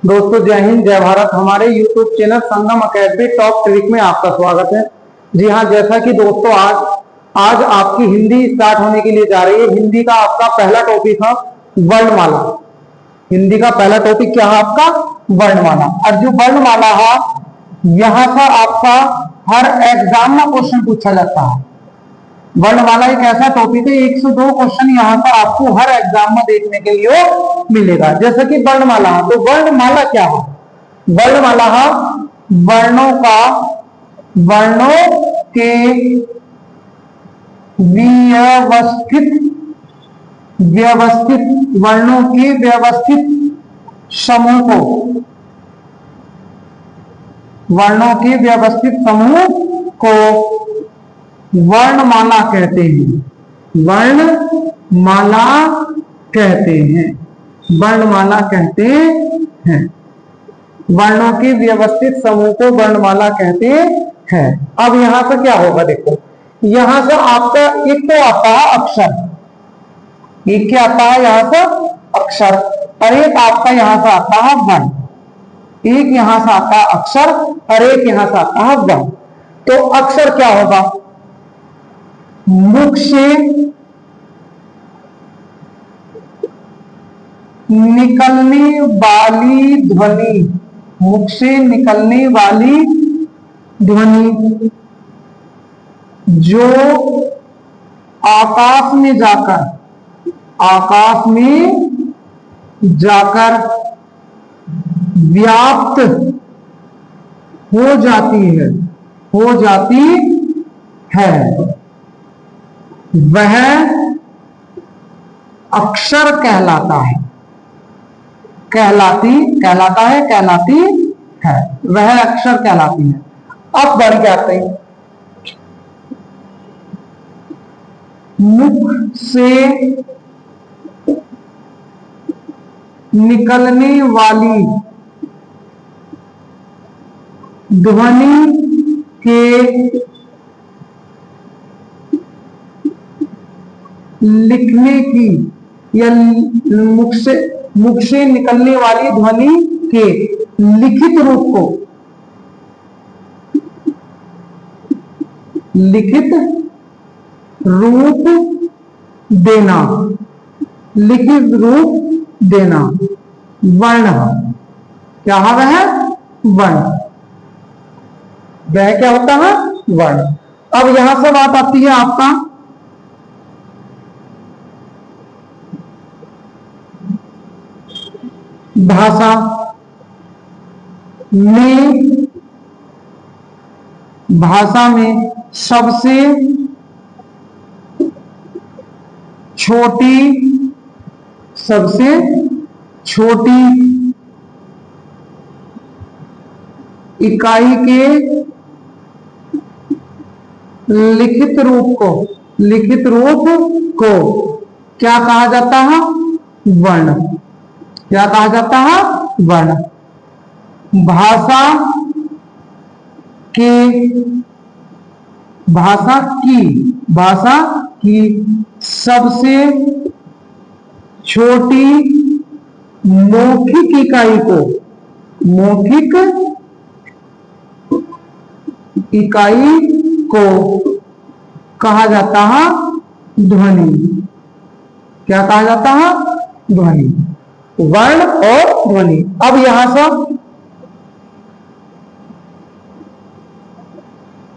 दोस्तों जय हिंद जय भारत। हमारे YouTube चैनल संगम अकेडमी टॉप ट्रिक में आपका स्वागत है। जी हाँ, जैसा कि दोस्तों आज आपकी हिंदी स्टार्ट होने के लिए जा रही है। हिंदी का आपका पहला टॉपिक है वर्णमाला। हिंदी का पहला टॉपिक क्या है आपका? वर्णमाला। और जो वर्णमाला है यहाँ पर आपका हर एग्जाम में क्वेश्चन पूछा जाता है। वर्णमाला एक ऐसा टॉपिक है, 102 क्वेश्चन यहाँ पर आपको हर एग्जाम में देखने के लिए मिलेगा। जैसे कि वर्णमाला, तो वर्णमाला क्या है? वर्णमाला है वर्णों के व्यवस्थित वर्णों के व्यवस्थित समूह को वर्णमाला कहते हैं। वर्णमाला कहते हैं। वर्णों के व्यवस्थित समूह को वर्णमाला कहते हैं। अब यहां से क्या होगा? देखो, यहां से आपका एक तो आता है अक्षर, एक क्या आता है यहां से? अक्षर। और एक आपका यहां से आता है वर्ण। एक यहां से आता है अक्षर और एक यहां से आता है वर्ण। तो अक्षर क्या होगा? मुख से निकलने वाली ध्वनि, मुख से निकलने वाली ध्वनि जो आकाश में जाकर व्याप्त हो जाती है वह अक्षर कहलाती है। वह अक्षर कहलाती है। अब बढ़ के आते हैं, मुख से निकलने वाली ध्वनि के लिखने की या मुख से निकलने वाली ध्वनि के लिखित रूप देना वर्ण। क्या है वह? वर्ण। वह क्या होता है? वर्ण। अब यहां से बात आती है आपका भाषा में सबसे छोटी इकाई के लिखित रूप को क्या कहा जाता है? वर्ण। क्या कहा जाता है? वर्ण। भाषा की सबसे छोटी मौखिक इकाई को कहा जाता है ध्वनि। क्या कहा जाता है? ध्वनि। वर्ण और ध्वनि। अब यहां से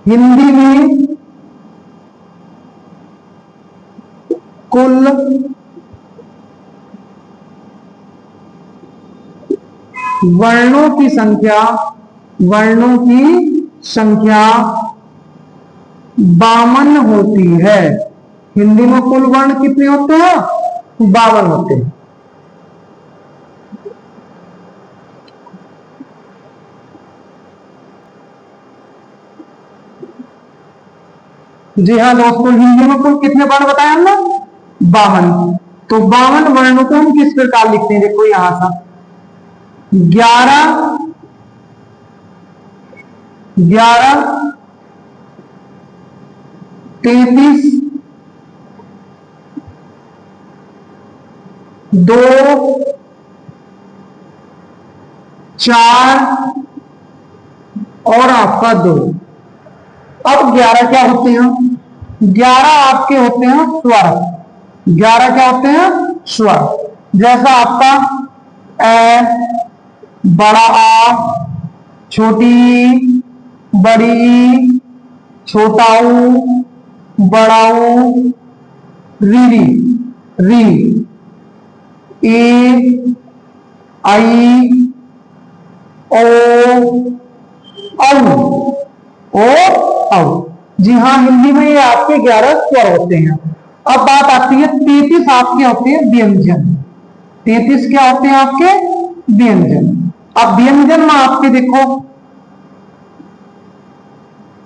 हिंदी में कुल वर्णों की संख्या 52 होती है। हिंदी में कुल वर्ण कितने होते हैं? 52 होते हैं। जी हाँ दोस्तों, हिंदी में कुल कितने वर्ण बताए हमने? 52। तो 52 वर्णों को हम किस प्रकार लिखते हैं? देखो यहां से 11 33 2 4 और आपका 2। अब 11 क्या होते हैं? 11 आपके होते हैं स्वर। 11 क्या होते हैं? स्वर। जैसा आपका ए, बड़ा आ, छोटी, बड़ी, छोटा ऊ, बड़ा ऊ, री, री, ए, आई, ओ, औ। जी हाँ, हिंदी में ये आपके 11 स्वर होते हैं। अब बात आती है 33 आपके होते हैं व्यंजन। 33 क्या होते हैं आपके? व्यंजन। अब व्यंजन में आपके देखो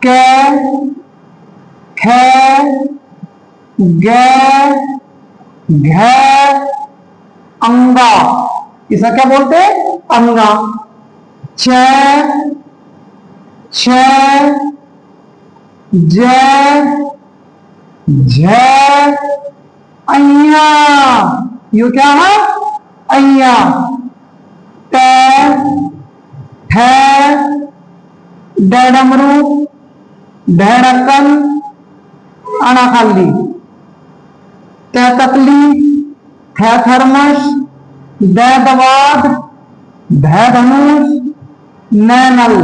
कै, खे, गे, घै, अंगा। इसे क्या बोलते हैं? अंगा। छ, जै, झै, अइया। यू क्या है? अइया। टै, ठै, डैडमरू, ढैड़कन, अनाखाली। तैतकली, थैथर्मस, दैदवाद, धैधनुष, नैनल।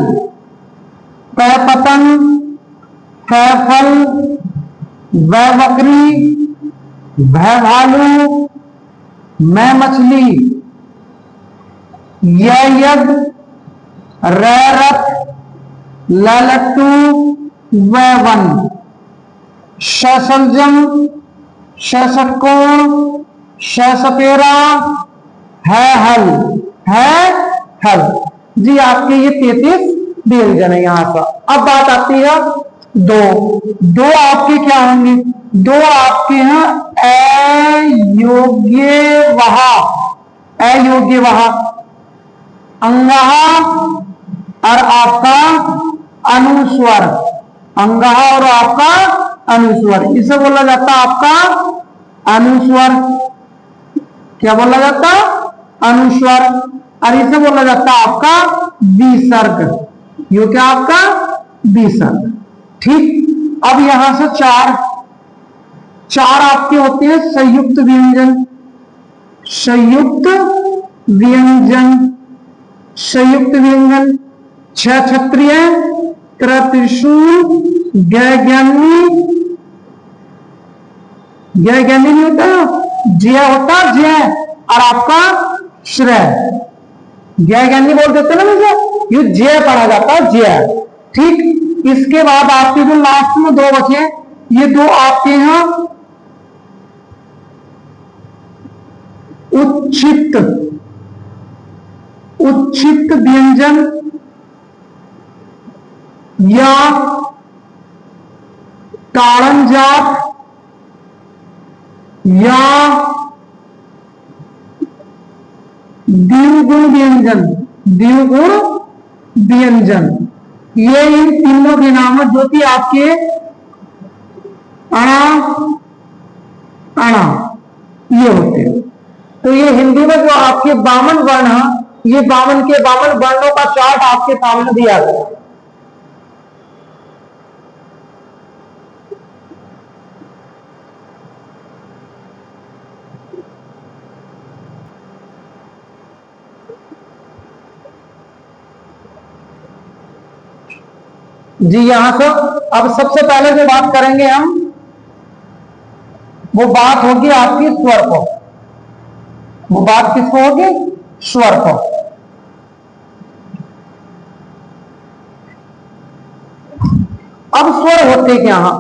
पैपतन, फैफल, वैबकरी, भैभालू, मैं मछली। यज्ञ, रैरथ, ललट्टू, वैवन। शसलजम, शसकोण, शसपेरा, है हल, है हल। जी आपके ये 33 व्यंजन है यहां का। अब बात आती है 2 आपके क्या होंगे? 2 आपके हैं अयोग्य वहा, अयोग्य वहा, अंगहा और आपका अनुस्वर। अंगहा और आपका अनुस्वर, इसे बोला जाता है आपका अनुस्वर। क्या बोला जाता? अनुस्वर। और इसे बोला जाता है आपका विसर्ग। यो क्या आपका? विसर्ग। ठीक। अब यहां से 4 आपके होते हैं संयुक्त व्यंजन। संयुक्त व्यंजन, संयुक्त व्यंजन। 6 क्षत्रिय, त्रिशूल, ज्ञानी, ज्ञानी नहीं होता, जय होता, जय और आपका श्रेय। ज्ञानी बोल देते ना मुझे, ये जय पढ़ा जाता है, जय। ठीक। इसके बाद आपके जो लास्ट में 2 बचे, ये 2 आपके यहां उच्छित, उच्छित व्यंजन या ताड़नजात या द्विगुण व्यंजन, द्विगुण व्यंजन। ये इन तीनों के नाम है जो कि आपके अणा, अणा ये होते हैं। तो ये हिंदी में जो आपके 52 वर्ण है, ये 52 के 52 वर्णों का चार्ट आपके सामने दिया गया। जी यहां से अब सबसे पहले जो बात करेंगे हम, वो बात होगी आपकी स्वर को। वो बात किसको होगी? स्वर को। अब स्वर होते क्या हैं?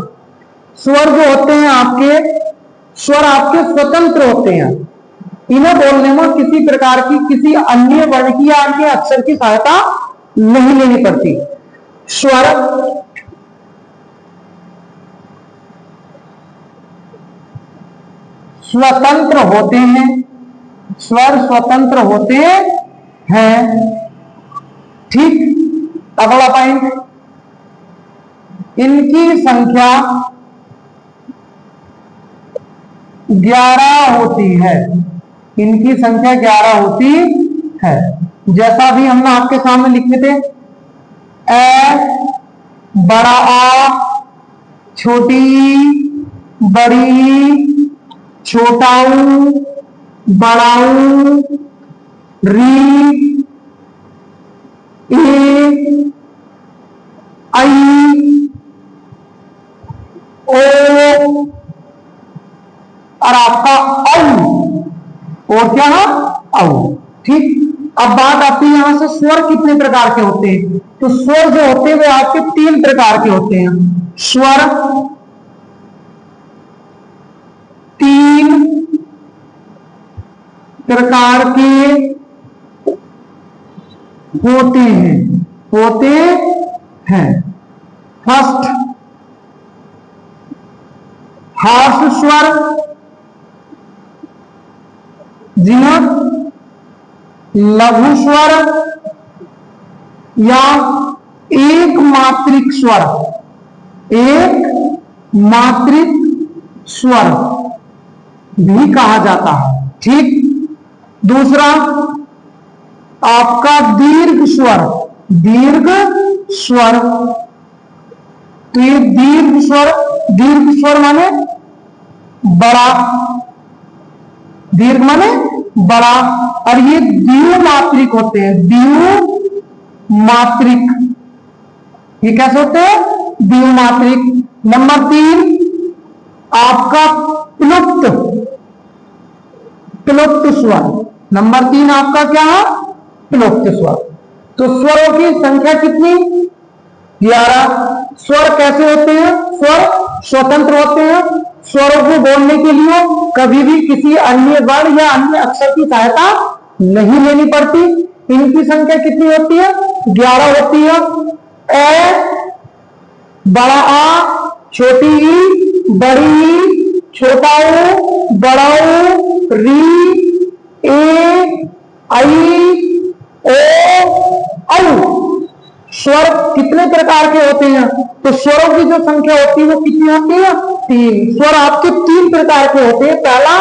स्वर जो होते हैं आपके, स्वर आपके स्वतंत्र होते हैं। इन्हें बोलने में किसी प्रकार की, किसी अन्य वर्ण की या अन्य अक्षर की सहायता नहीं लेनी पड़ती। स्वर स्वतंत्र होते हैं, स्वर स्वतंत्र होते हैं। ठीक। अगला पॉइंट, इनकी संख्या 11 होती है। इनकी संख्या 11 होती है। जैसा भी हमने आपके सामने लिखे थे, ए, बड़ा आ, छोटी ई, बड़ी ई, छोटा ऊ, बड़ा ऊ, री, ए, आई, ओ और आपका औ, और क्या है औ। ठीक, अब बात आती है यहां से स्वर कितने प्रकार के होते हैं। तो स्वर जो होते हैं वे आपके 3 प्रकार के होते हैं। स्वर 3 प्रकार के होते हैं। फर्स्ट, हार्श स्वर, जी हां, लघु स्वर या एक मात्रिक स्वर, एक मात्रिक स्वर भी कहा जाता है। ठीक, दूसरा आपका दीर्घ स्वर, दीर्घ स्वर। तो ये दीर्घ स्वर माने बड़ा, दीर्घ माने बड़ा, और ये द्विमात्रिक होते हैं, द्विमात्रिक। ये कैसे होते हैं? द्विमात्रिक। नंबर 3 आपका प्लुप्त स्वर। नंबर 3 आपका क्या है? प्लुप्त स्वर। तो स्वरों की संख्या कितनी? 11। स्वर कैसे होते हैं? स्वर स्वतंत्र होते हैं। स्वरों को बोलने के लिए कभी भी किसी अन्य वर्ण या अन्य अक्षर की सहायता नहीं लेनी पड़ती। इनकी संख्या कितनी होती है? 11 होती है। ए, बड़ा आ, छोटी ई, बड़ी ई, छोटा ऊ, बड़ा ऊ, री, ए, आई, ओ, औ। स्वर कितने प्रकार के होते हैं? तो स्वरों की जो संख्या होती है वो कितनी होती है? 3। स्वर आपके 3 प्रकार के होते हैं। पहला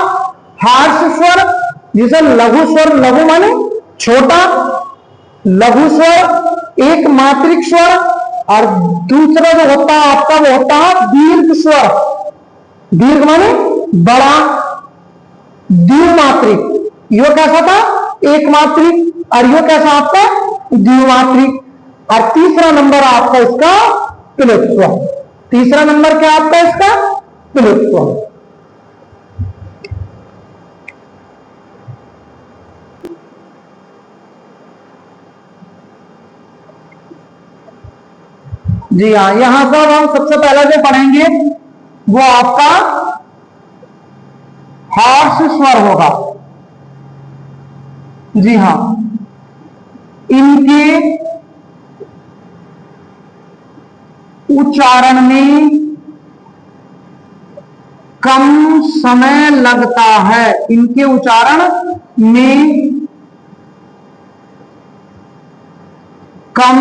हार्श स्वर, जिसे लघु स्वर, लघु माने छोटा, लघु स्वर एक मात्रिक स्वर, और दूसरा जो होता है आपका वो होता है दीर्घ स्वर। दीर्घ माने बड़ा, द्विमात्रिक। यो कैसा था? एक मात्रिक, और यो कैसा आपका? द्विमात्रिक। और तीसरा नंबर आपका इसका प्लुप्त स्वर। तीसरा नंबर क्या आपका इसका? प्लुप्त स्वर। जी हाँ, यहां पर हम सबसे पहले जो पढ़ेंगे वो आपका हार्श स्वर होगा। जी हां, इनके उच्चारण में कम समय लगता है। इनके उच्चारण में कम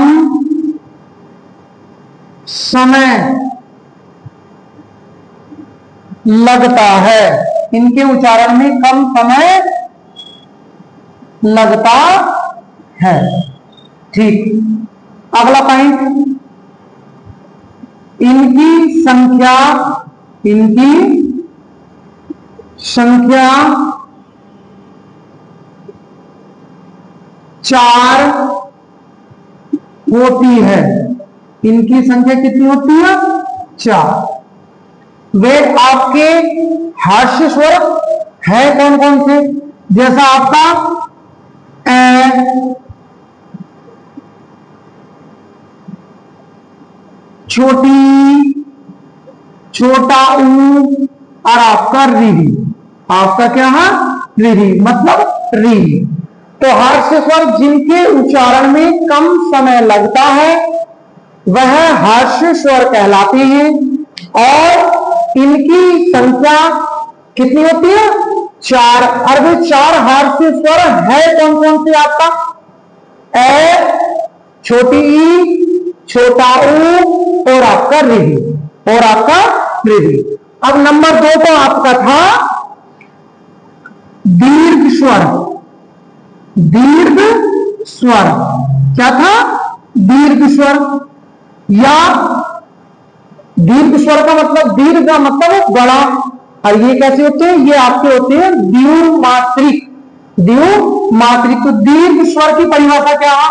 समय लगता है। इनके उच्चारण में कम समय लगता है। ठीक, अगला पॉइंट, इनकी संख्या 4 होती है। इनकी संख्या कितनी होती है? 4। वे आपके हास्य स्वर है कौन कौन से? जैसा आपका ए, छोटी, छोटा ऊ, और आपका री। आपका क्या है? री, मतलब री। तो हास्य स्वर जिनके उच्चारण में कम समय लगता है वह हास्य स्वर कहलाते हैं। और इनकी संख्या कितनी होती है? 4। और वे 4 हास्य स्वर है कौन कौन से आपका? ए, छोटी ई, छोटा ऊ, और आपका री, और आपका री। अब नंबर 2 तो आपका था दीर्घ स्वर। दीर्घ स्वर। क्या था? दीर्घ स्वर। या दीर्घ स्वर का मतलब, दीर्घ का मतलब बड़ा, और ये कैसे होते हैं? ये आपके होते हैं द्विमात्रिक। द्विमात्रिक। तो दीर्घ स्वर की परिभाषा क्या है?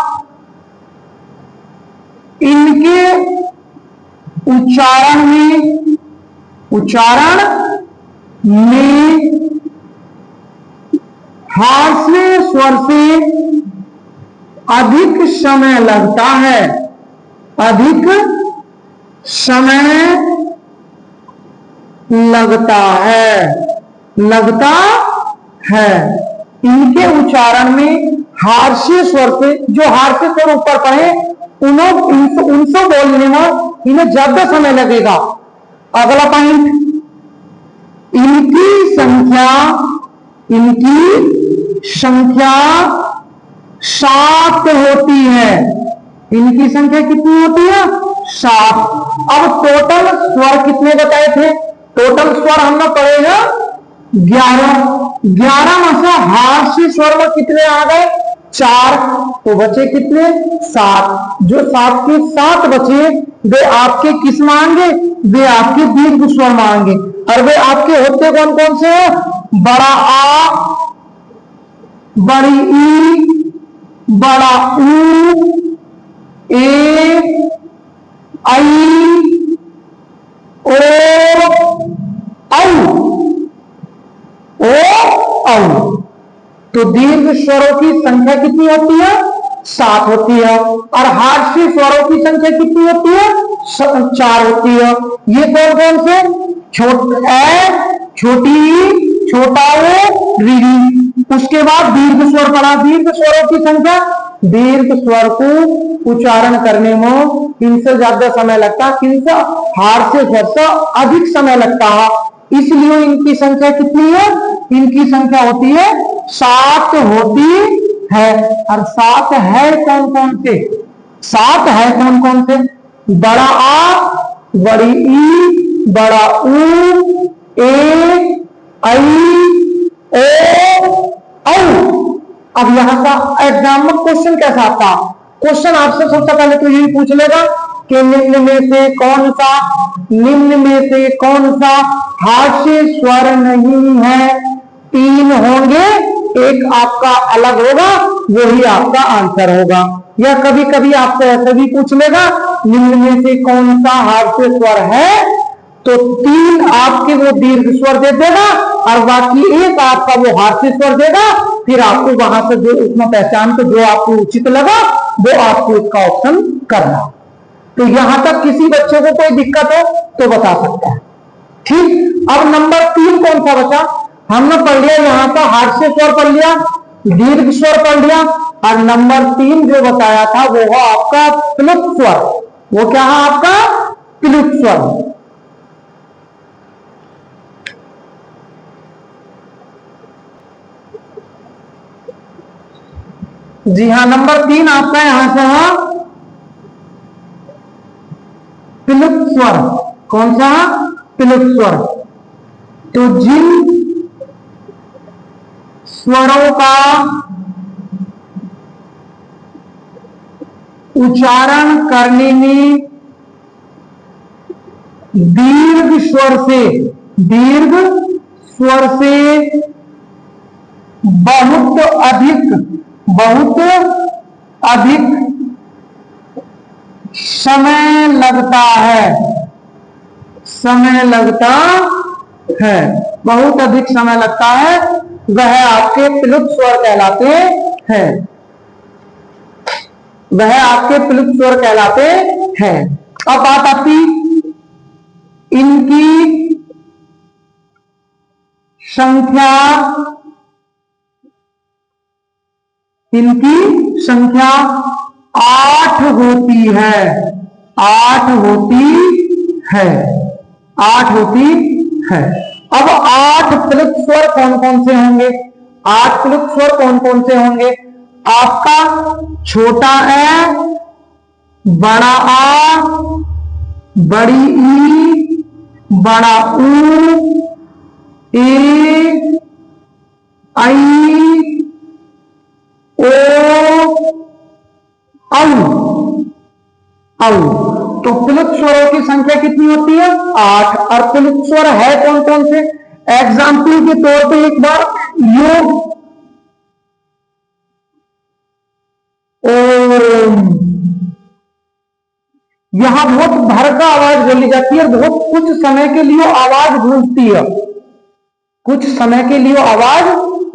इनके उच्चारण में हास्य स्वर से अधिक समय लगता है। अधिक समय लगता है। इनके उच्चारण में हास्य स्वर से, जो हास्य स्वर ऊपर पड़े, उनसे बोलने में इन्हें ज्यादा समय लगेगा। अगला पॉइंट, इनकी संख्या 7 होती है। इनकी संख्या कितनी होती है? 7। अब टोटल स्वर कितने बताए थे? टोटल स्वर हमने पढ़े हैं 11 में से हास्य स्वर में कितने आ गए? 4। तो बचे कितने? 7। जो 7 के 7 बचे, वे आपके किस मांगे? वे आपके दीर्घ स्वर मांगे। और वे आपके होते कौन कौन से हैं? बड़ा आ, बड़ी ई, बड़ा ऊ, ए, आई, ओ, औ। तो दीर्घ स्वरों की संख्या कितनी होती है? 7 होती है। और हास्य स्वरों की संख्या कितनी होती है? 4 होती है। ये कौन कौन से? छोटी ई, छोटा ओ, री। उसके बाद दीर्घ स्वर पढ़ा। दीर्घ स्वरों की संख्या, दीर्घ स्वर को उच्चारण करने में इनसे ज्यादा समय लगता है, किनसे? हास्य स्वर से अधिक समय लगता है। इसलिए इनकी संख्या कितनी है? इनकी संख्या होती है 7 होती है। और 7 है कौन कौन से? 7 है कौन कौन से? बड़ा आ, बड़ी ई, बड़ा ऊ, ए, आई, ओ, औ। अब यहां का एग्जाम में क्वेश्चन कैसा आता? क्वेश्चन आपसे सबसे पहले तो यही पूछ लेगा कि निम्न में से कौन सा हास्य स्वर नहीं है? 3 होंगे, एक आपका अलग होगा, वही आपका आंसर होगा। या कभी कभी आपसे ऐसे भी पूछ लेगा, निम्न में से कौन सा हास्य स्वर है? तो 3 आपके वो दीर्घ स्वर दे देगा और बाकी एक आपका वो हास्य स्वर देगा। फिर आपको वहां से जो उसमें पहचान को जो आपको उचित लगा, वो आपको इसका ऑप्शन करना। तो यहां तक किसी बच्चे को कोई दिक्कत हो तो बता सकता है। ठीक। अब नंबर 3 कौन सा बचा? हमने पढ़ लिया यहां का हास्य स्वर पढ़ लिया, दीर्घ स्वर पढ़ लिया, और नंबर 3 जो बताया था वो है आपका प्लुत स्वर। वो क्या है आपका? प्लुत स्वर। जी हाँ, नंबर 3 आपका यहां से है प्लुत स्वर। कौन सा? प्लुत स्वर। तो जिन स्वरों का उच्चारण करने में दीर्घ स्वर से बहुत अधिक समय लगता है। बहुत अधिक समय लगता है, वह आपके प्लुत स्वर कहलाते हैं। वह आपके प्लुत स्वर कहलाते हैं। अब बात आती इनकी संख्या 8 होती है। 8 होती है। अब 8 प्लुत स्वर कौन कौन से होंगे? 8 प्लुत स्वर कौन कौन से होंगे? आपका छोटा ए, बड़ा आ, बड़ी ई, बड़ा ऊ, ए, आई, ओ, औ। तो प्लुत स्वरों की संख्या कितनी होती है? 8। और प्लुत स्वर है कौन कौन से? एग्जाम्पल के तौर पे एक बार यो, ओम, यहां बहुत भर का आवाज बोली जाती है, बहुत कुछ समय के लिए आवाज गूंजती है, कुछ समय के लिए आवाज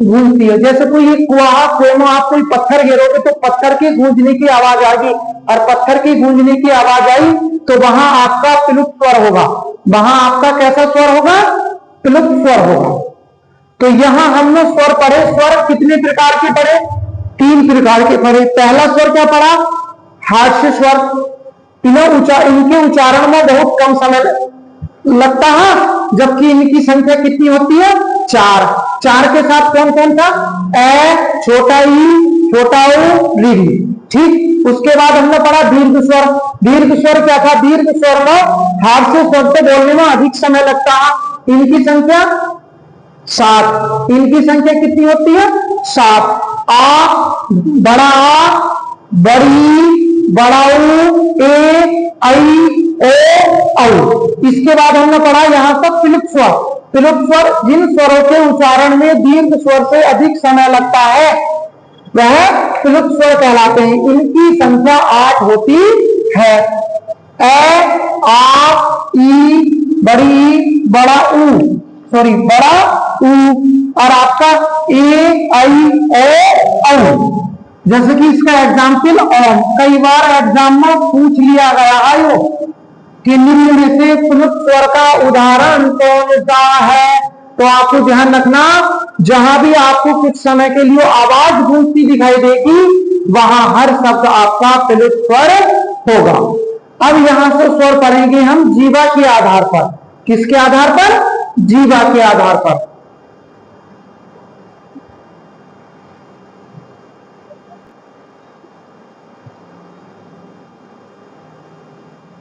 गूंजती है। जैसे कोई एक कुआहा कोनो आप कोई पत्थर गिरोगे तो पत्थर के गूंजने की आवाज आएगी, और पत्थर की गूंजने की आवाज आई तो वहां आपका प्लुत स्वर होगा, वहां आपका कैसा स्वर होगा? प्लुत स्वर होगा। तो यहां हमने स्वर पढ़े, स्वर कितने प्रकार के पढ़े? 3 प्रकार के पढ़े। पहला स्वर क्या पढ़ा? हास्य स्वर। इनके उच्चारण में बहुत कम समय लगता है, जबकि इनकी संख्या कितनी होती है? 4। 4 के साथ कौन कौन था? ए, छोटा ई, छोटा ऊ, री। ठीक। उसके बाद हमने पढ़ा दीर्घ स्वर। दीर्घ स्वर क्या था? दीर्घ स्वर में हास्य स्वर से बोलने में अधिक समय लगता है। इनकी संख्या 7। इनकी संख्या कितनी होती है? 7। आ, बड़ा आ, बड़ी, बड़ाऊ, ए, आई, ओ, औ। इसके बाद हमने पढ़ा यहां तक प्लुत स्वर। प्लुत स्वर जिन स्वरों के उच्चारण में दीर्घ स्वर से अधिक समय लगता है वह प्लुत स्वर कहलाते हैं। इनकी संख्या 8 होती है। ए, आ, ई, बड़ी, बड़ा ऊ, सॉरी बड़ा ऊ, और आपका ए, आई, ओ, औ। जैसे कि इसका एग्जाम्पल ओम, कई बार एग्जाम में पूछ लिया गया है कि निम्न में से प्लुत स्वर का उदाहरण कौन सा है? तो आपको ध्यान रखना, जहां भी आपको कुछ समय के लिए आवाज गूंजती दिखाई देगी वहां हर शब्द आपका प्लुत स्वर होगा। अब यहां से स्वर पढ़ेंगे हम जीवा के आधार पर। किसके आधार पर? जीवा के आधार पर।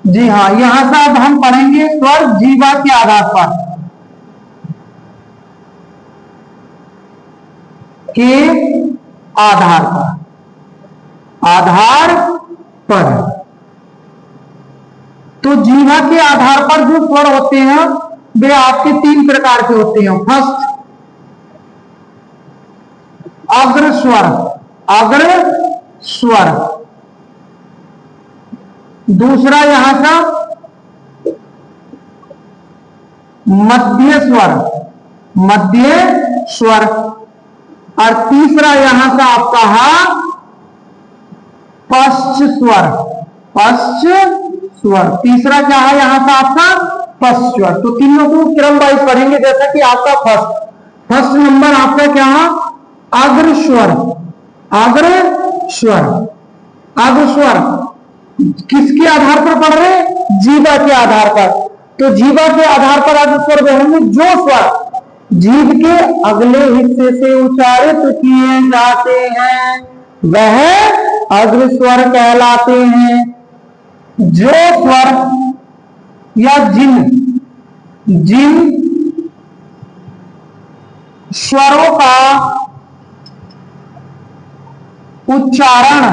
जी हाँ, यहां से अब हम पढ़ेंगे स्वर जीवा के आधार पर। के आधार पर, आधार पर। तो जीवा के आधार पर जो स्वर होते हैं वे आपके 3 प्रकार के होते हैं। फर्स्ट अग्र स्वर, अग्र स्वर। दूसरा यहां का मध्य स्वर, मध्य स्वर। और तीसरा यहां का आपका है पश्च स्वर, पश्च स्वर। तीसरा क्या है यहां का आपका? पश्च स्वर। तो तीनों को क्रम वाइज पढ़ेंगे। जैसा कि आपका फर्स्ट नंबर आपका क्या है? अग्र स्वर, अग्र स्वर। अग्र स्वर किसके आधार पर पढ़ रहे? जीवा के आधार पर। तो जीवा के आधार पर अग्र स्वर वे होंगे जो स्वर जीभ के अगले हिस्से से उच्चारित किए जाते हैं वह अग्र स्वर कहलाते हैं। जो स्वर या जिन स्वरों का उच्चारण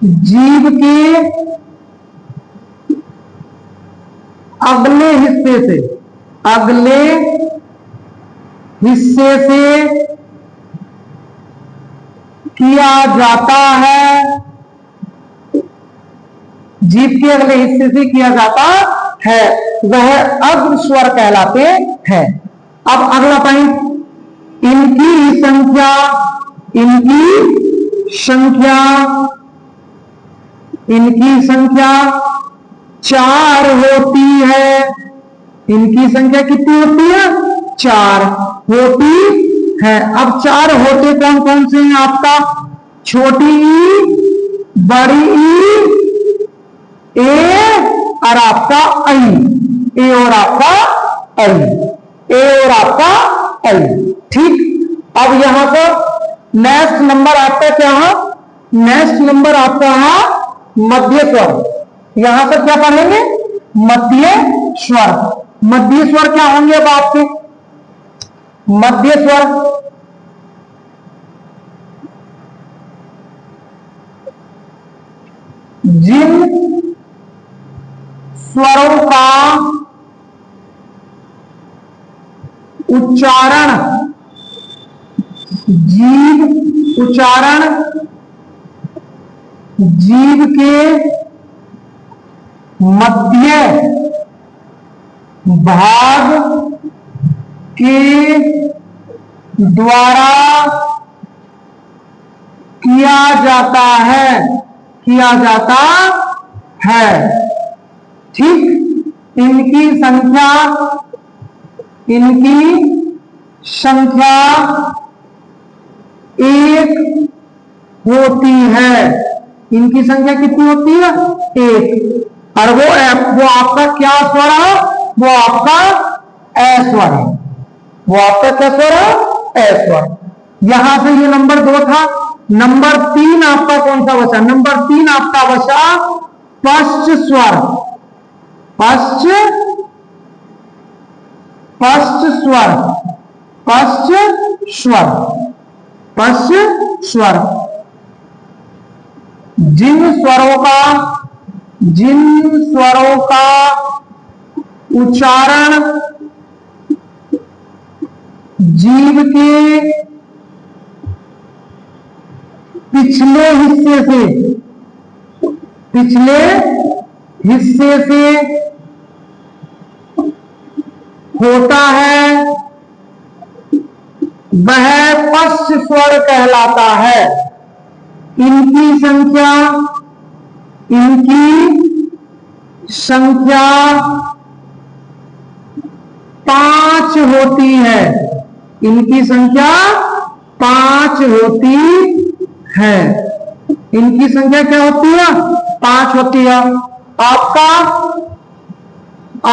जीभ के अगले हिस्से से किया जाता है, जीभ के अगले हिस्से से किया जाता है वह अग्र स्वर कहलाते हैं। अब अगला पॉइंट, इनकी संख्या, इनकी संख्या 4 होती है। इनकी संख्या कितनी होती है? 4 होती है। अब 4 होते कौन कौन से हैं आपका? छोटी ई, बड़ी ई, ए और आपका आई, ए और आपका आई, ए और आपका आई। ठीक। अब यहां पर नेक्स्ट नंबर आपका क्या है? नेक्स्ट नंबर आपका है मध्य स्वर। यहां पर क्या पढ़ेंगे? मध्य स्वर। मध्य स्वर क्या होंगे अब आपके? मध्य स्वर जिन स्वरों का उच्चारण जीभ के मध्य भाग के द्वारा किया जाता है। ठीक, इनकी संख्या एक होती है। इनकी संख्या कितनी होती है? एक। और वो आपका क्या स्वर है? वो आपका ए स्वर है। वो आपका क्या स्वर है? ए स्वर। यहां से ये नंबर 2 था। नंबर 3 आपका कौन सा बचा? नंबर 3 आपका बचा पश्च स्वर। पश्च स्वर। जिन स्वरों का उच्चारण जीभ के पिछले हिस्से से होता है, वह पश्च स्वर कहलाता है। इनकी संख्या 5 होती है। इनकी संख्या 5 होती है। इनकी संख्या क्या होती है? 5 होती है। आपका आ,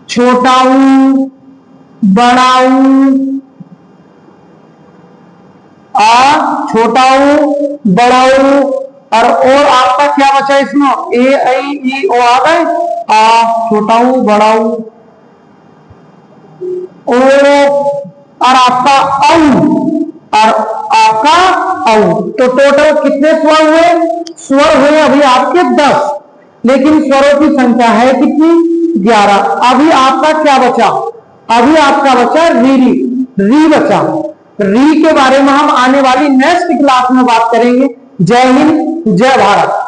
छोटा ऊ, बड़ा ऊ, आ, छोटा ऊ, बड़ा ऊ, और आपका क्या बचा इसमें? ए, आई, ई, ओ आ गए। आ, छोटा ऊ, बड़ा ऊ, ओ, और आपका औ, और आपका औ। तो टोटल कितने स्वर हुए? स्वर हुए अभी आपके 10, लेकिन स्वरों की संख्या है कितनी? 11। अभी आपका क्या बचा? अभी आपका बचा री बचा। री के बारे में हम आने वाली नेक्स्ट क्लास में बात करेंगे। जय हिंद, जय भारत।